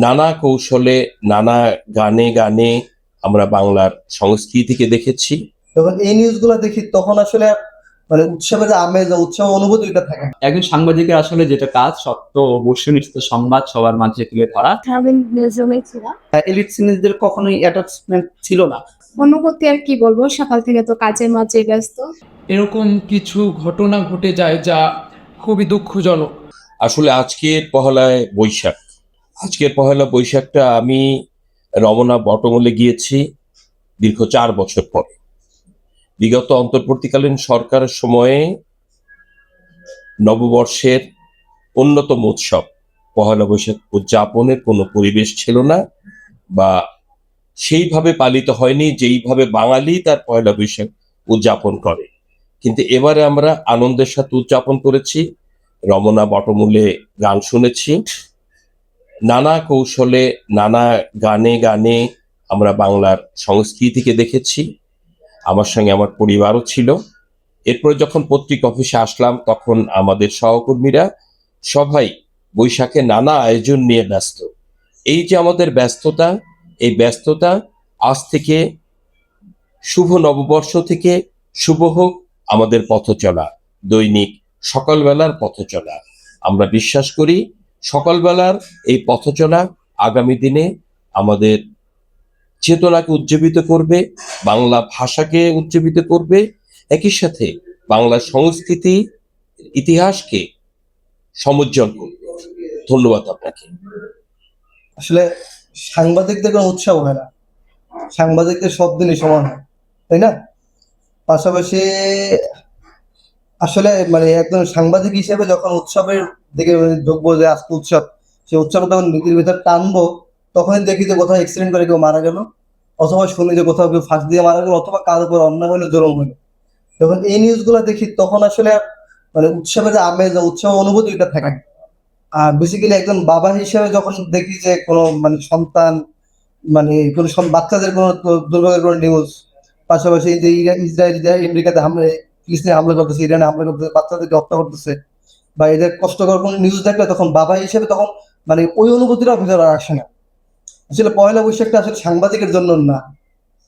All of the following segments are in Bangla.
নানা কৌশলে, নানা গানে গানে আমরা বাংলার সংস্কৃতিকে দেখেছি। যখন এই নিউজগুলো দেখি তখন আসলে মানে উৎসবের যে আমেজ বা উৎসব অনুভূতি এটা থাকে না। একজন সাংবাদিকের আসলে যেটা কাজ সত্য ও বস্তুনিষ্ঠ সংবাদ সবার মাঝে তুলে ধরা। সারাদিন নিউজরুমে ছিলাম। এলিট সিনিয়রদের কখনোই অ্যাটাচমেন্ট ছিল না। অনুভূতি আর কি বলবো, সকাল থেকে তো কাজের মাঝে ব্যস্ত। এরকম কিছু ঘটনা ঘটে যায় যা খুবই দুঃখজনক। আসলে আজকের পহেলা বৈশাখটা আমি রমনা বটমূলে গিয়েছি দীর্ঘ 4 বছর পরে। বিগত অন্তর্বর্তীকালীন সরকারের সময়ে নববর্ষের অন্যতম উৎসব পহেলা বৈশাখ উদযাপনের কোনো পরিবেশ ছিল না, বা সেইভাবে পালিত হয়নি যেইভাবে বাঙালি তার পয়লা বৈশাখ উদযাপন করে। কিন্তু এবারে আমরা আনন্দের সাথে উদযাপন করেছি। রমনা বটমূলে গান শুনেছি, নানা কৌশলে, নানা গানে গানে আমরা বাংলার সংস্কৃতিকে দেখেছি। আমার সঙ্গে আমার পরিবারও ছিল। এরপরে যখন পত্রিকা অফিসে আসলাম তখন আমাদের সহকর্মীরা সবাই বৈশাখে নানা আয়োজন নিয়ে ব্যস্ত। এই যে আমাদের ব্যস্ততা, এই ব্যস্ততা আজ থেকে শুভ নববর্ষ থেকে শুভ হোক আমাদের পথ চলা, দৈনিক সকালবেলার পথ চলা। আমরা বিশ্বাস করি সকালবেলার এই পথ চলা আগামী দিনে আমাদের চেতনাকে উজ্জীবিত করবে, বাংলা ভাষাকে উজ্জীবিত করবে, একই সাথে বাংলা সংস্কৃতি ইতিহাসকে সমুজ্জ্বল করবে। ধন্যবাদ আপনাকে। আসলে সাংবাদিকদের কোনো উৎসব হয় না, সাংবাদিকদের সব দিনই সমান হয়, তাই না? পাশাপাশি আসলে মানে একজন সাংবাদিক হিসেবে যখন উৎসবের দিকে ঢুকবো যে আজকে উৎসব, সেই উৎসব তখন নীতির ভিতর টানবো, তখনই দেখি যে কোথাও অ্যাক্সিডেন্ট করে কেউ মারা গেল, অথবা শুনি যে কোথাও কেউ ফাঁস দিয়ে মারা গেল, অথবা কার উপর অন্যায় হলো, জুলুম হলো। যখন এই নিউজগুলো দেখি তখন আসলে মানে উৎসবের যে আমেজ বা উৎসব অনুভূতি এটা থাকে না। আর বেসিক্যালি একজন বাবা হিসেবে যখন দেখি যে কোনো মানে সন্তান মানে কোনো বাচ্চাদের কোনো দুর্ভাগ্যের কোনো নিউজ, পাশাপাশি এই যে ইসরায়েল যে আমেরিকাতে হামলা, ফিলিস্তিনে হামলা করতেছে, ইরানে হামলা করতেছে, বাচ্চাদেরকে হত্যা করতেছে, বা এদের কষ্টকর কোনো নিউজ দেখলে তখন বাবা হিসেবে তখন মানে ওই অনুভূতিটা ভিতরে আর আসে না। আসলে পয়লা বৈশাখটা আসলে সাংবাদিকের জন্য না,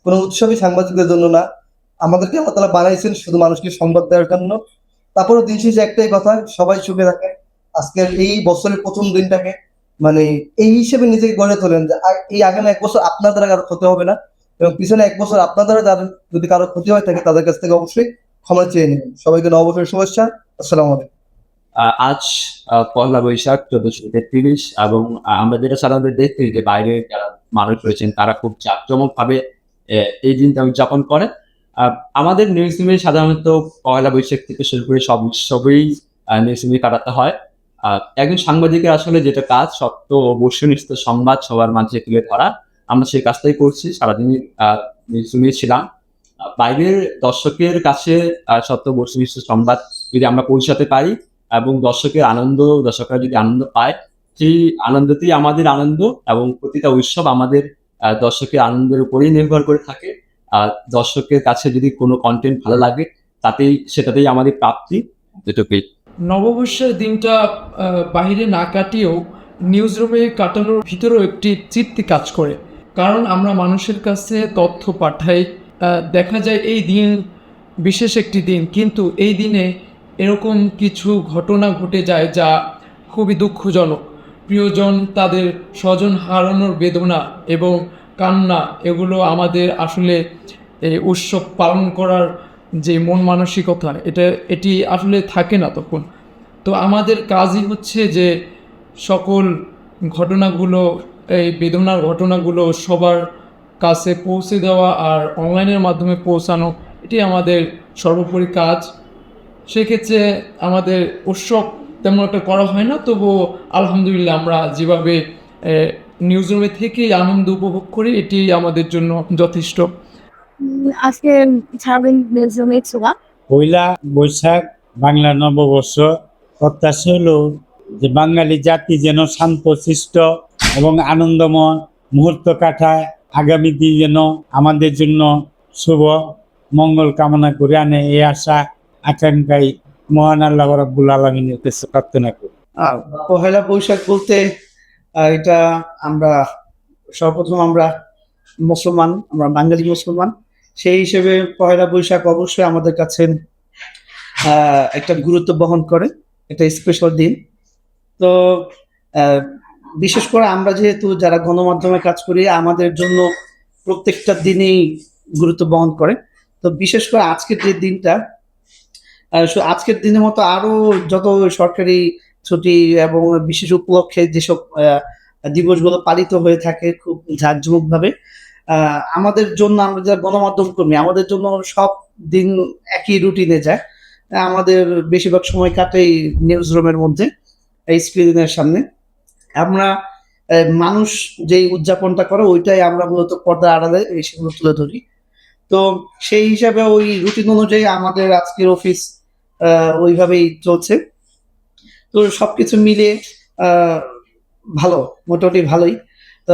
কোনো উৎসবই সাংবাদিকদের জন্য না। আমাদেরকে আল্লাহ তাআলা বানাইছেন শুধু মানুষকে সংবাদ দেওয়ার জন্য। তারপরে দিন শেষে একটাই কথা, সবাই সুখে থাকে। আজকের এই বছরের প্রথম দিনটাকে মানে এই হিসেবে নিজেকে গড়ে তোলেন যে এই আগামী 1 বছর আপনার দ্বারা কারো ক্ষতি হবে না, এবং পিছনে 1 বছর আপনার দ্বারা যাদের যদি কারো ক্ষতি হয়ে থাকে তাদের কাছ থেকে অবশ্যই ক্ষমা চেয়ে নেবেন। সবাইকে নববর্ষের শুভেচ্ছা। আসসালামু আলাইকুম। আজ পহেলা বৈশাখ 1433 এবং আমরা যেটা সাধারণত দেখি যে বাইরে যারা মানুষ রয়েছেন তারা খুব জাঁকজমক ভাবে এই দিনটা উদযাপন করে। আমাদের নিউজরুমে সাধারণত পয়লা বৈশাখ থেকে শুরু করে সব উৎসবেই নিউজরুমে কাটাতে হয়। একজন সাংবাদিকের আসলে যেটা কাজ সত্য ও বস্তুনিষ্ঠ সংবাদ সবার মাঝে তুলে ধরা। আমরা সেই কাজটাই করছি, সারাদিন নিউজরুমে ছিলাম। বাইরের দর্শকের কাছে সত্য বস্তুনিষ্ঠ সংবাদ যদি আমরা পৌঁছাতে পারি এবং দর্শকরা যদি আনন্দ পায়, সেই আনন্দতেই আমাদের আনন্দ, এবং প্রতিটা উৎসব আমাদের দর্শকের আনন্দের উপরেই নির্ভর করে থাকে। দর্শকের কাছে যদি কোনো কন্টেন্ট ভালো লাগে সেটাতেই আমাদের প্রাপ্তি, যেটুকুই। নববর্ষের দিনটা বাইরে না কাটিয়েও নিউজ রুমে কাটানোর ভিতরেও একটি তৃপ্তি কাজ করে, কারণ আমরা মানুষের কাছে তথ্য পাঠাই। দেখা যায় এই দিন বিশেষ একটি দিন, কিন্তু এই দিনে এরকম কিছু ঘটনা ঘটে যায় যা খুবই দুঃখজনক। প্রিয়জন, তাদের স্বজন হারানোর বেদনা এবং কান্না, এগুলো আমাদের আসলে এই উৎসব পালন করার যে মন মানসিকতা এটি আসলে থাকে না তখন। তো আমাদের কাজই হচ্ছে যে সকল ঘটনাগুলো, এই বেদনার ঘটনাগুলো সবার কাছে পৌঁছে দেওয়া আর অনলাইনের মাধ্যমে পৌঁছানো, এটি আমাদের সর্বোপরি কাজ। সেক্ষেত্রে আমাদের উৎসব তেমন একটা করা হয় না, তবুও আলহামদুলিল্লাহ আমরা যেভাবে নিউজ রুমে থেকেই আনন্দ উপভোগ করি, এটি আমাদের জন্য যথেষ্ট। আজকে সারাদিন নিউজরুমে ছিলাম। পয়লা বৈশাখ বাংলা নববর্ষ। প্রত্যাশা হলো যে বাঙালি জাতি যেন শান্তশিষ্ট এবং আনন্দময় মুহূর্ত কাটায়, আগামী দিন যেন আমাদের জন্য শুভ মঙ্গল কামনা করে আনে, এই আশা আকাঙ্ক্ষায় মহান আল্লাহ রাব্বুল আলামিনের কাছে প্রার্থনা করি। আর পহেলা বৈশাখ বলতে এটা আমরা সর্বপ্রথম আমরা মুসলমান, আমরা বাঙালি মুসলমান, সেই হিসেবে পয়লা বৈশাখ অবশ্যই আমাদের কাছে একটা গুরুত্ব বহন করে, একটা স্পেশাল দিন। তো আহ, বিশেষ করে আমরা যেহেতু যারা গণমাধ্যমে কাজ করি, আমাদের জন্য প্রত্যেকটা দিনেই গুরুত্ব বহন করে। তো বিশেষ করে আজকের যে দিনটা, আজকের দিনের মতো আরো যত সরকারি ছুটি এবং বিশেষ উপলক্ষে যেসব দিবসগুলো পালিত হয়ে থাকে খুব জাঁকজমক ভাবে, আমাদের জন্য, আমরা যারা গণমাধ্যম কর্মী, আমাদের জন্য সব দিন একই রুটিনে যায়। আমাদের বেশিরভাগ সময় কাটে এই নিউজ রুমের মধ্যে, এই স্ক্রিনের সামনে। আমরা মানুষ যেই উদযাপনটা করে ওইটাই আমরা মূলত পর্দার আড়ালে এই সেগুলো তুলে ধরি। তো সেই হিসাবে ওই রুটিন অনুযায়ী আমাদের আজকের অফিস ওইভাবেই চলছে। তো সবকিছু মিলে আহ, ভালো, মোটামুটি ভালোই। তো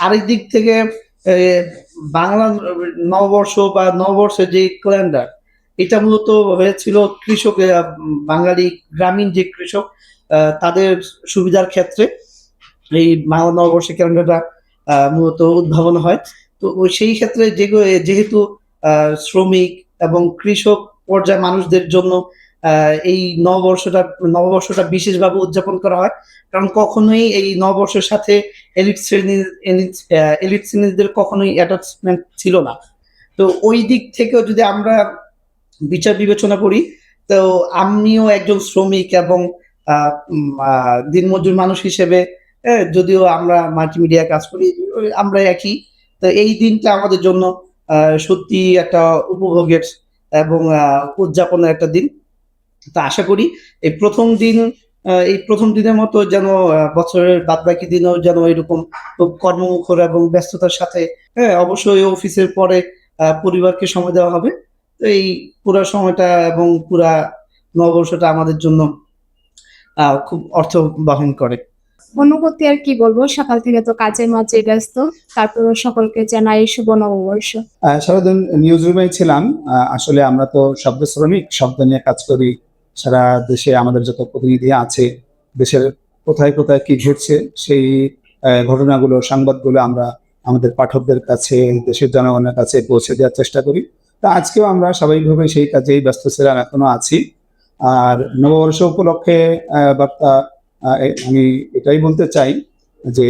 আরেক দিক থেকে বাংলা নববর্ষ বা নববর্ষের যে ক্যালেন্ডার, এটা মূলত হয়েছিল কৃষক, বাঙালি গ্রামীণ যে কৃষক, তাদের সুবিধার ক্ষেত্রে এই বাংলা নববর্ষের ক্যালেন্ডারটা মূলত উদ্ভাবন হয়। তো সেই ক্ষেত্রে যেহেতু শ্রমিক এবং কৃষক পর্যায়ের মানুষদের জন্য এই নববর্ষটা বিশেষভাবে উদযাপন করা হয়। কারণ কখনোই এই নববর্ষের সাথে এলিট শ্রেণীদের কখনোই অ্যাটাচমেন্ট ছিল না। তো ওই দিক থেকেও যদি আমরা বিচার বিবেচনা করি, তো আমিও একজন শ্রমিক এবং দিনমজুর মানুষ হিসেবে, যদিও আমরা মাল্টিমিডিয়া কাজ করি, আমরা একই। তো এই দিনটা আমাদের জন্য সত্যি একটা উপভোগের এবং উদযাপনের একটা দিন। তো আশা করি এই প্রথম দিনের মতো যেন বছরের বাদবাকি দিনও যেন এরকম খুব কর্মমুখর এবং ব্যস্ততার সাথে, অবশ্যই অফিসের পরে পরিবারকে সময় দেওয়া হবে। তো এই পুরা সময়টা এবং পুরা নববর্ষটা আমাদের জন্য খুব অর্থ বহন করে। অনুভূতি আর কি বলবো, সকাল থেকে তো কাজের মাঝে ব্যস্ত, তারপর সকলকে জানাই শুভ নববর্ষ। সারাদিন নিউজ রুমে ছিলাম। আসলে আমরা তো শব্দ শ্রমিক, শব্দ নিয়ে কাজ করি। সারা দেশে আমাদের যত প্রতিনিধি আছে, দেশের কোথায় কোথায় কি ঘটছে সেই ঘটনাগুলো, সংবাদগুলো আমরা আমাদের পাঠকদের কাছে, দেশের জনগণের কাছে পৌঁছে দেওয়ার চেষ্টা করি। তা আজকেও আমরা স্বাভাবিকভাবে সেই কাজেই ব্যস্ত ছিলাম, এখনো আছি। আর নববর্ষ উপলক্ষে বার্তা, আমি এটাই বলতে চাই যে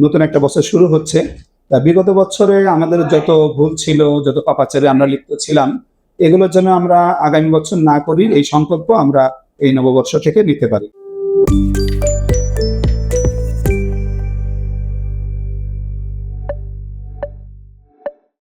নতুন একটা বছর শুরু হচ্ছে। তা বিগত বছরে আমাদের যত ভুল ছিল, যত পাপাচারে আমরা লিপ্ত ছিলাম, এগুলোর জন্য আমরা আগামী বছর না করি, এই সংকল্প আমরা এই নববর্ষ থেকে নিতে পারি।